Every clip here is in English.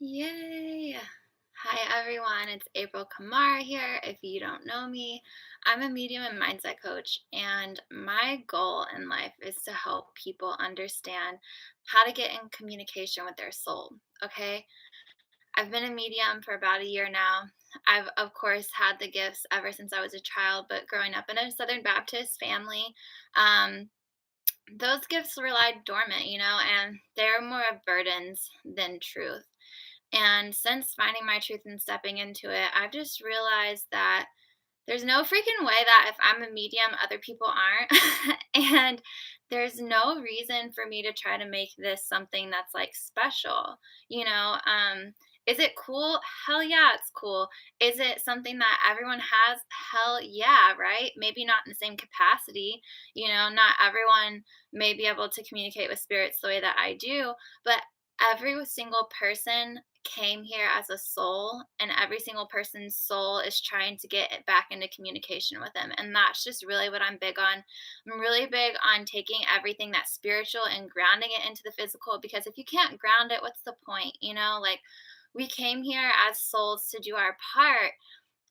Yay! Hi everyone, it's April Kamara here. If you don't know me, I'm a medium and mindset coach, and my goal in life is to help people understand how to get in communication with their soul. Okay, I've been a medium for about a year now. I've, of course, had the gifts ever since I was a child, but growing up in a Southern Baptist family, um, those gifts were lied dormant, and they're more of burdens than truth. And since finding my truth and stepping into it, I've just realized that there's no freaking way that if I'm a medium, other people aren't. And there's no reason for me to try to make this something that's like special. You know, is it cool? Hell yeah, it's cool. Is it something that everyone has? Hell yeah, right? Maybe not in the same capacity. Not everyone may be able to communicate with spirits the way that I do, but every single person came here as a soul, and every single person's soul is trying to get it back into communication with them, and that's just really what I'm big on. I'm really big on taking everything that's spiritual and grounding it into the physical, because if you can't ground it, what's the point? Like, we came here as souls to do our part,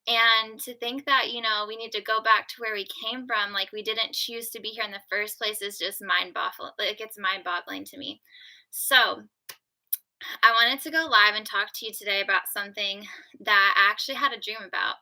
and to think that we need to go back to where we came from, like we didn't choose to be here in the first place, is just mind boggling. Like, it's mind boggling to me. So I wanted to go live and talk to you today about something that I actually had a dream about.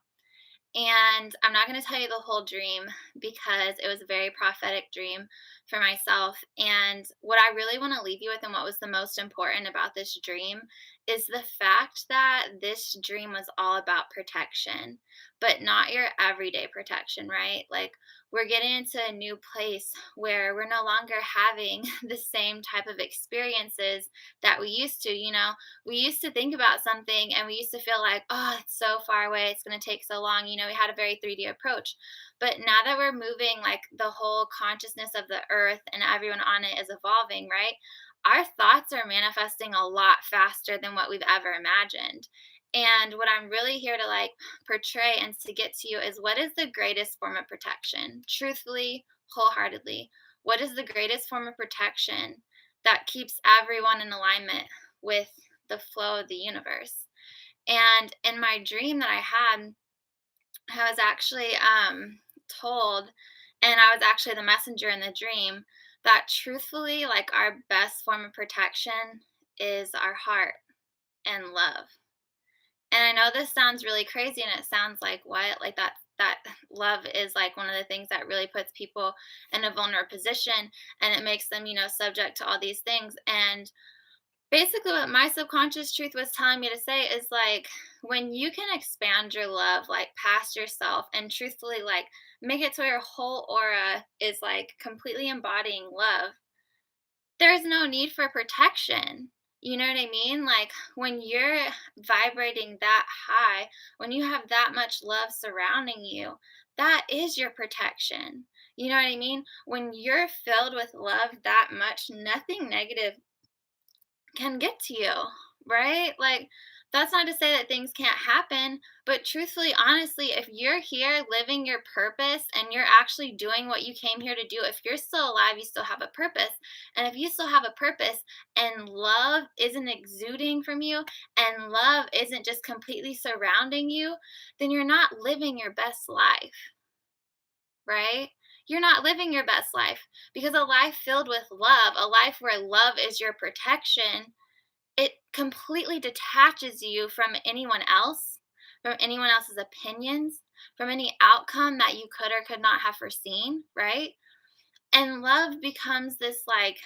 And I'm not going to tell you the whole dream because it was a very prophetic dream for myself. And what I really want to leave you with, and what was the most important about this dream, is the fact that this dream was all about protection, but not your everyday protection, right? Like, we're getting into a new place where we're no longer having the same type of experiences that we used to. We used to think about something and we used to feel like, oh, it's so far away, it's going to take so long. We had a very 3D approach. But now that we're moving, like, the whole consciousness of the earth and everyone on it is evolving, right? Our thoughts are manifesting a lot faster than what we've ever imagined. And what I'm really here to like portray and to get to you is, what is the greatest form of protection? Truthfully, wholeheartedly, what is the greatest form of protection that keeps everyone in alignment with the flow of the universe? And in my dream that I had, I was actually told, and I was actually the messenger in the dream, that truthfully, like, our best form of protection is our heart and love. And I know this sounds really crazy, and it sounds like, what? Like, that love is like one of the things that really puts people in a vulnerable position, and it makes them, subject to all these things. And basically, what my subconscious truth was telling me to say is, like, when you can expand your love, like, past yourself, and truthfully, like, make it to where your whole aura is like completely embodying love, there's no need for protection. You know what I mean? Like, when you're vibrating that high, when you have that much love surrounding you, that is your protection. You know what I mean? When you're filled with love that much, nothing negative can get to you, right? Like, that's not to say that things can't happen, but truthfully, honestly, if you're here living your purpose and you're actually doing what you came here to do, if you're still alive, you still have a purpose. And if you still have a purpose and love isn't exuding from you, and love isn't just completely surrounding you, then you're not living your best life, right? You're not living your best life, because a life filled with love, a life where love is your protection, it completely detaches you from anyone else, from anyone else's opinions, from any outcome that you could or could not have foreseen, right? And love becomes this, like,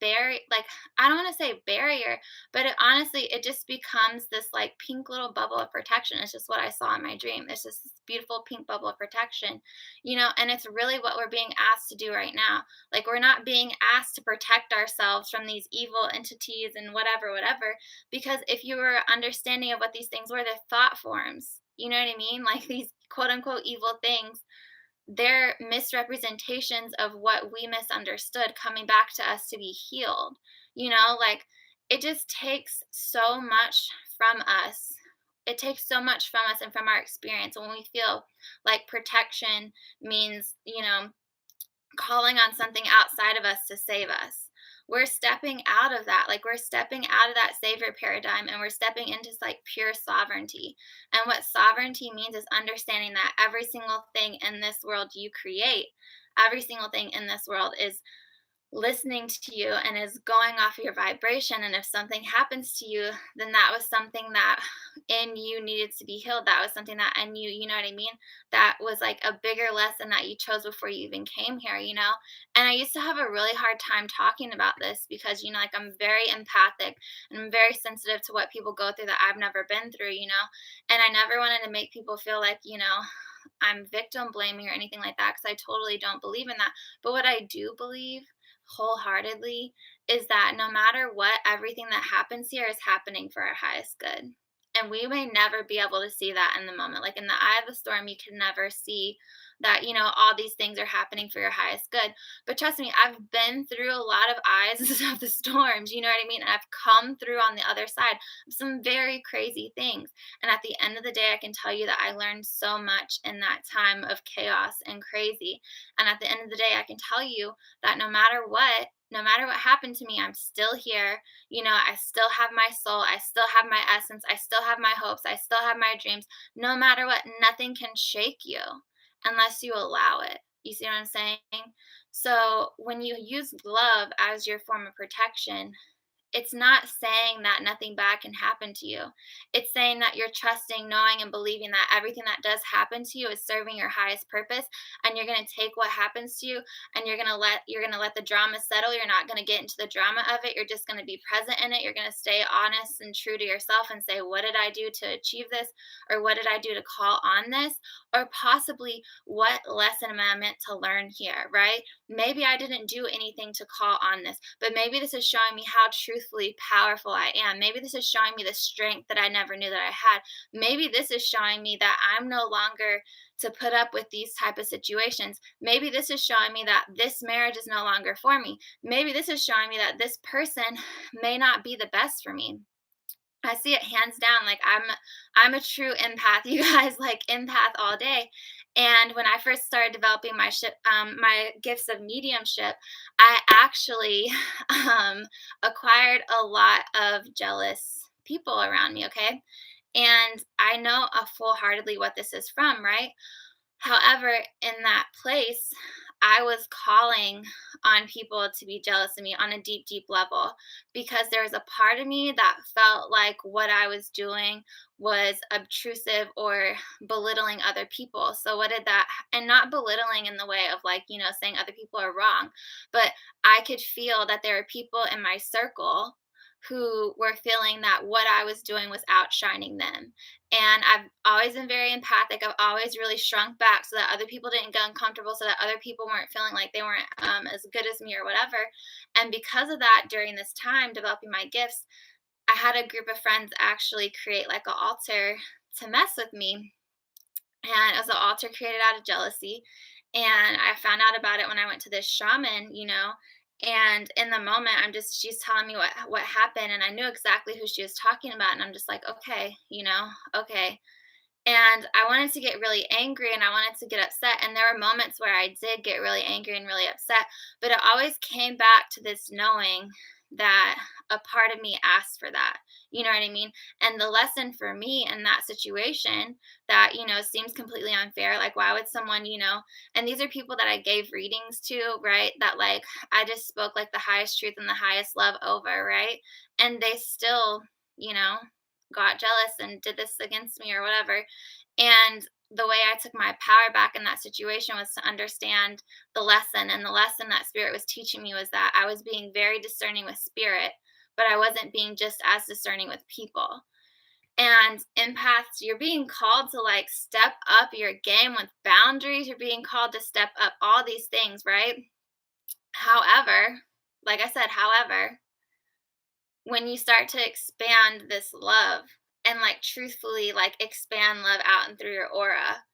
barrier. Like, I don't want to say barrier, but it just becomes this, like, pink little bubble of protection. It's just what I saw in my dream. It's just this beautiful pink bubble of protection, and it's really what we're being asked to do right now. Like, we're not being asked to protect ourselves from these evil entities and whatever, because if you were understanding of what these things were, they're thought forms. You know what I mean? Like, these quote unquote evil things, they're misrepresentations of what we misunderstood, coming back to us to be healed. Like, it just takes so much from us. It takes so much from us and from our experience when we feel like protection means, calling on something outside of us to save us. we're stepping out of that. Like we're stepping out of that savior paradigm and we're stepping into like pure sovereignty. And what sovereignty means is understanding that every single thing in this world you create, every single thing in this world is listening to you and is going off of your vibration. And if something happens to you, then that was something that in you needed to be healed. That was something that in you, you know what I mean? That was like a bigger lesson that you chose before you even came here, you know? And I used to have a really hard time talking about this because, you know, like I'm very empathic and I'm very sensitive to what people go through that I've never been through, you know? And I never wanted to make people feel like, you know, I'm victim blaming or anything like that because I totally don't believe in that. But what I do believe wholeheartedly is that no matter what, everything that happens here is happening for our highest good. And we may never be able to see that in the moment. Like in the eye of the storm, you can never see that, you know, all these things are happening for your highest good. But trust me, I've been through a lot of eyes of the storms, you know what I mean? And I've come through on the other side of some very crazy things. And at the end of the day, I can tell you that I learned so much in that time of chaos and crazy. And at the end of the day, I can tell you that no matter what happened to me, I'm still here. You know, I still have my soul. I still have my essence. I still have my hopes. I still have my dreams. No matter what, nothing can shake you unless you allow it. You see what I'm saying? So when you use love as your form of protection, it's not saying that nothing bad can happen to you. It's saying that you're trusting, knowing, and believing that everything that does happen to you is serving your highest purpose. And you're gonna take what happens to you and you're gonna let the drama settle. You're not gonna get into the drama of it. You're just gonna be present in it. You're gonna stay honest and true to yourself and say, what did I do to achieve this? Or what did I do to call on this? Or possibly what lesson am I meant to learn here, right? Maybe I didn't do anything to call on this, but maybe this is showing me how truthfully powerful I am. Maybe this is showing me the strength that I never knew that I had. Maybe this is showing me that I'm no longer to put up with these type of situations. Maybe this is showing me that this marriage is no longer for me. Maybe this is showing me that this person may not be the best for me. I see it hands down. Like I'm a true empath, you guys, like empath all day. And when I first started developing my gifts of mediumship, I actually acquired a lot of jealous people around me. Okay, and I know full heartedly what this is from, right? However, in that place, I was calling on people to be jealous of me on a deep, deep level because there was a part of me that felt like what I was doing was obtrusive or belittling other people. So, what did that, and not belittling in the way of like, you know, saying other people are wrong, but I could feel that there were people in my circle who were feeling that what I was doing was outshining them. And I've always been very empathic. I've always really shrunk back so that other people didn't get uncomfortable, so that other people weren't feeling like they weren't as good as me or whatever. And because of that, during this time developing my gifts, I had a group of friends actually create like an altar to mess with me. And it was an altar created out of jealousy. And I found out about it when I went to this shaman, you know. And in the moment, she's telling me what happened, and I knew exactly who she was talking about. And I'm just like, okay, you know, okay. And I wanted to get really angry and I wanted to get upset. And there were moments where I did get really angry and really upset, but it always came back to this knowing that a part of me asked for that. You know what I mean? And the lesson for me in that situation that, you know, seems completely unfair. Like, why would someone, you know, and these are people that I gave readings to, right? That like I just spoke like the highest truth and the highest love over, right? And they still, you know, got jealous and did this against me or whatever. And the way I took my power back in that situation was to understand the lesson. And the lesson that spirit was teaching me was that I was being very discerning with spirit, but I wasn't being just as discerning with people. And empaths, you're being called to like step up your game with boundaries. You're being called to step up all these things, right? However, like I said, however, when you start to expand this love and like truthfully like expand love out and through your aura,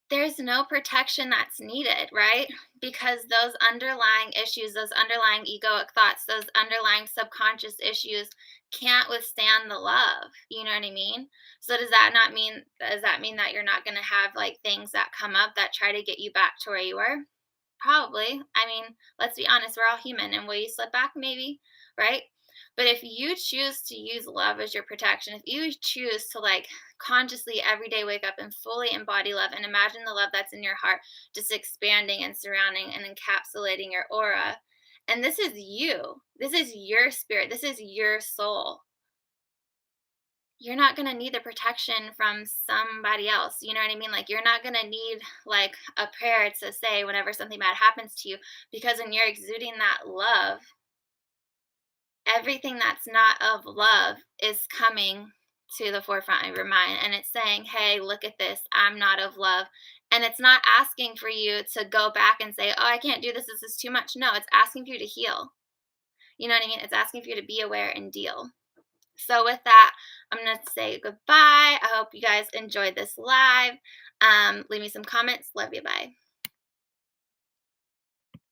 there's no protection that's needed, right? Because those underlying issues, those underlying egoic thoughts, those underlying subconscious issues can't withstand the love. You know what I mean? So does that mean that you're not going to have like things that come up that try to get you back to where you were? Probably. I mean, let's be honest, we're all human. And will you slip back? Maybe, right? But if you choose to use love as your protection, if you choose to like consciously every day wake up and fully embody love and imagine the love that's in your heart just expanding and surrounding and encapsulating your aura, and this is you, this is your spirit, this is your soul, you're not going to need the protection from somebody else. You know what I mean? Like, you're not going to need like a prayer to say whenever something bad happens to you, because when you're exuding that love, everything that's not of love is coming to the forefront of your mind, and it's saying, hey, look at this, I'm not of love. And it's not asking for you to go back and say, oh, I can't do this, this is too much. No, it's asking for you to heal. You know what I mean? It's asking for you to be aware and deal. So with that, I'm going to say goodbye. I hope you guys enjoyed this live. Leave me some comments. Love you. Bye.